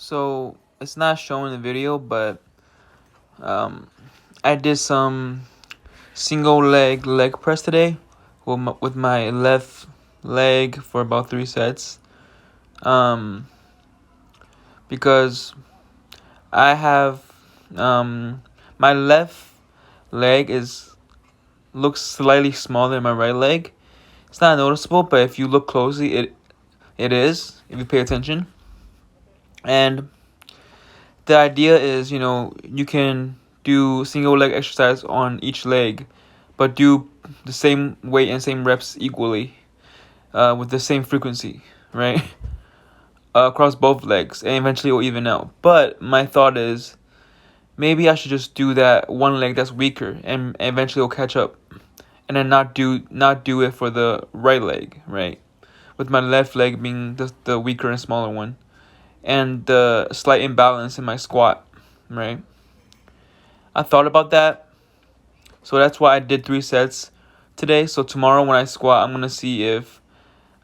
So it's not shown in the video, but um, I did some single leg press today with my left leg for about 3 sets. Um, because I have my left leg is looks slightly smaller than my right leg. It's not noticeable, but if you look closely, it is if you pay attention. And the idea is, you can do single leg exercise on each leg, but do the same weight and same reps equally, with the same frequency, right? Across both legs, and eventually it will even out. But my thought is, maybe I should just do that one leg that's weaker, and eventually it'll catch up, and then not do it for the right leg, right? With my left leg being the weaker and smaller one, and the slight imbalance in my squat, right? I thought about that, so that's why I did 3 sets today. So tomorrow when I squat, I'm gonna see if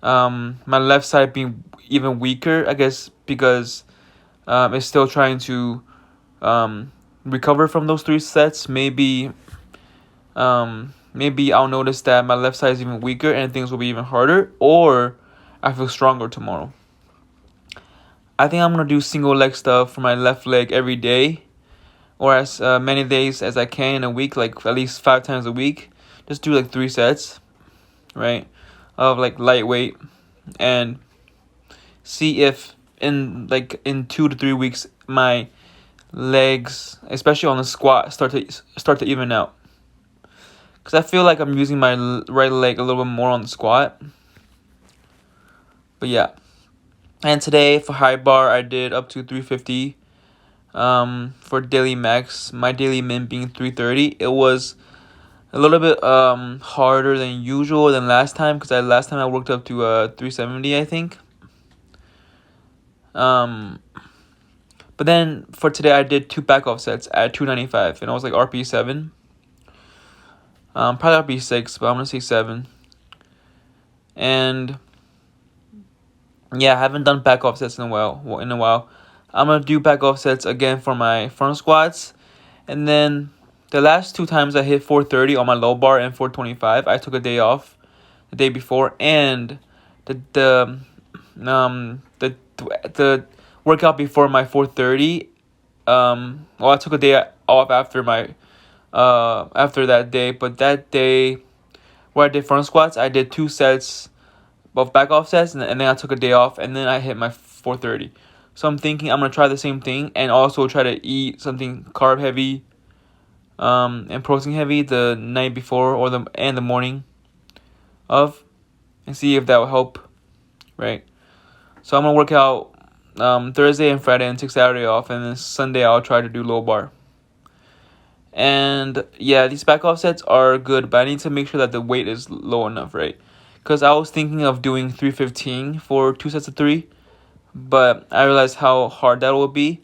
my left side being even weaker, I guess, because it's still trying to recover from those 3 sets. Maybe I'll notice that my left side is even weaker and things will be even harder, or I feel stronger tomorrow. I think I'm gonna do single leg stuff for my left leg every day, or as many days as I can in a week, like at least 5 times a week. Just do like 3 sets, right, of like lightweight, and see if in 2 to 3 weeks my legs, especially on the squat, start to even out. Cause I feel like I'm using my right leg a little bit more on the squat. But yeah, and today for high bar I did up to 350. For daily max, my daily min being 330. It was a little bit harder than usual than last time, because last time I worked up to 370, I think. But then for today I did 2 back off sets at 295, and I was like RP 7. Probably RP 6, but I'm gonna say 7. And yeah, I haven't done back off sets in a while. I'm gonna do back off sets again for my front squats, and then the last 2 times I hit 430 on my low bar and 425, I took a day off the day before, and the workout before my 430, I took a day off after my after that day, but that day where I did front squats, I did 2 sets of back off sets, and then I took a day off, and then I hit my 430. So I'm thinking I'm gonna try the same thing, and also try to eat something carb heavy, and protein heavy the night before or the morning of, and see if that will help, right? So I'm gonna work out Thursday and Friday and take Saturday off, and then Sunday I'll try to do low bar. And yeah, these back off sets are good, but I need to make sure that the weight is low enough, right? Because I was thinking of doing 315 for 2 sets of 3, but I realized how hard that will be.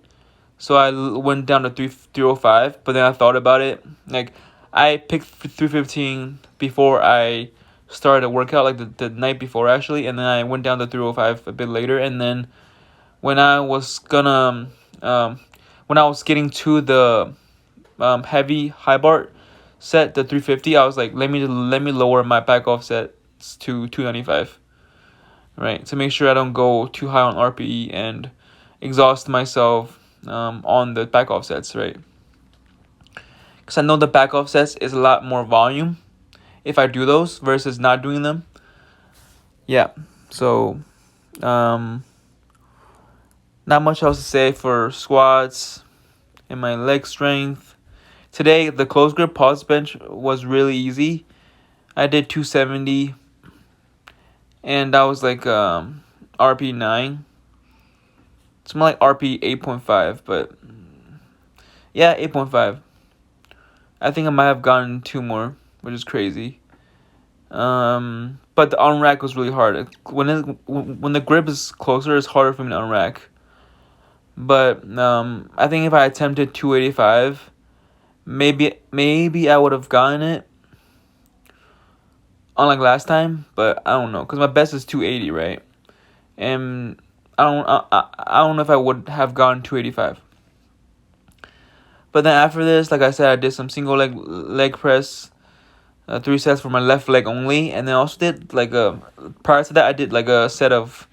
So I went down to 305, but then I thought about it. Like, I picked 315 before I started a workout, like the night before actually, and then I went down to 305 a bit later. And then when I was getting to the heavy high bar set, the 350, I was like, let me lower my back off sets to 295, right, to make sure I don't go too high on RPE and exhaust myself on the back off sets, right? Because I know the back off sets is a lot more volume if I do those versus not doing them. Yeah, so not much else to say for squats and my leg strength. Today, the close grip pause bench was really easy. I did 270, and that was like RP 9. It's more like RP 8.5, but yeah, 8.5. I think I might have gotten 2 more, which is crazy. But the unrack was really hard. When the grip is closer, it's harder for me to unrack. But I think if I attempted 285, maybe I would have gotten it, unlike last time. But I don't know, because my best is 280, right? And I don't know if I would have gone 285. But then after this, like I said, I did some single leg press, 3 sets for my left leg only, and then also did like prior to that I did like a set of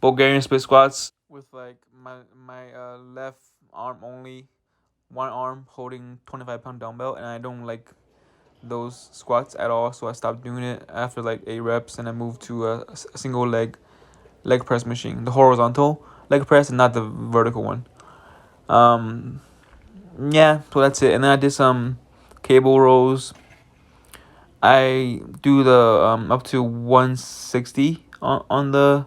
Bulgarian split squats with like my left arm only, one arm holding 25-pound dumbbell, and I don't like those squats at all, so I stopped doing it after like 8 reps, and I moved to a single leg press machine, the horizontal leg press and not the vertical one. Yeah, so that's it. And then I did some cable rows. I do the up to 160 on the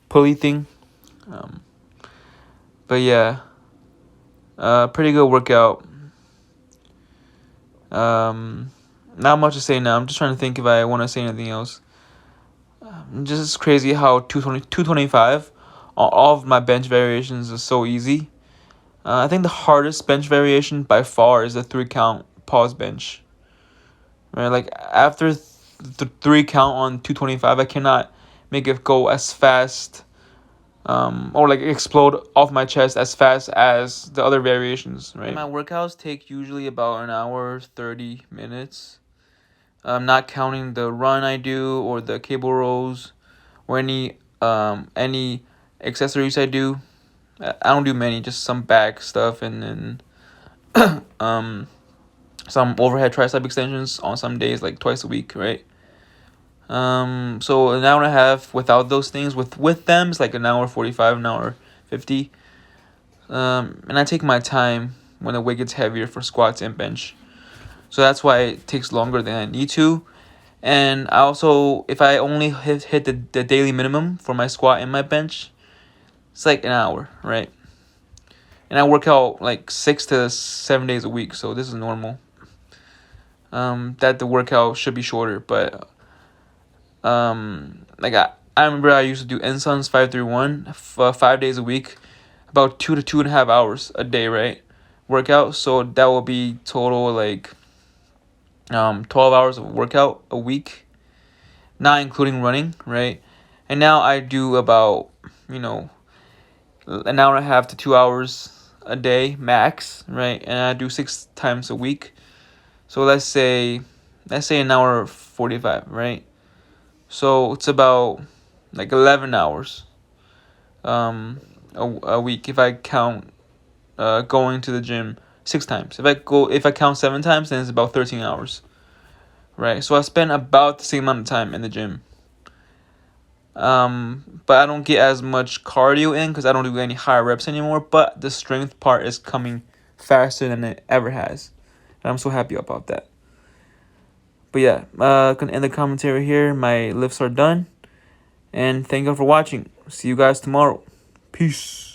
pulley thing. But yeah, pretty good workout. Not much to say now. I'm just trying to think if I want to say anything else. Just crazy how 225, all of my bench variations are so easy. I think the hardest bench variation by far is the 3 count pause bench. Right, like after the 3 count on 225, I cannot make it go as fast, or like explode off my chest as fast as the other variations. Right, my workouts take usually about an hour 30 minutes. Not counting the run I do or the cable rows or any accessories I do. I don't do many, just some back stuff and then some overhead tricep extensions on some days, like twice a week, right? So an hour and a half without those things. With them, it's like an hour 45, an hour 50. And I take my time when the weight gets heavier for squats and bench. So that's why it takes longer than I need to. And I also, if I only hit the daily minimum for my squat and my bench, it's like an hour, right? And I work out like 6 to 7 days a week, so this is normal. That the workout should be shorter, but like I remember I used to do NSUNS 531 for 5 days a week, about 2 to 2.5 hours a day, right? Workout, so that will be total like 12 hours of workout a week, not including running, right? And now I do about an hour and a half to 2 hours a day max, right? And I do 6 times a week. So let's say an hour 45, right? So it's about like 11 hours a week if I count going to the gym 6 times. If I count 7 times, then it's about 13 hours. Right? So I spend about the same amount of time in the gym. But I don't get as much cardio in because I don't do any higher reps anymore, but the strength part is coming faster than it ever has. And I'm so happy about that. But yeah, gonna end the commentary here. My lifts are done. And thank you for watching. See you guys tomorrow. Peace.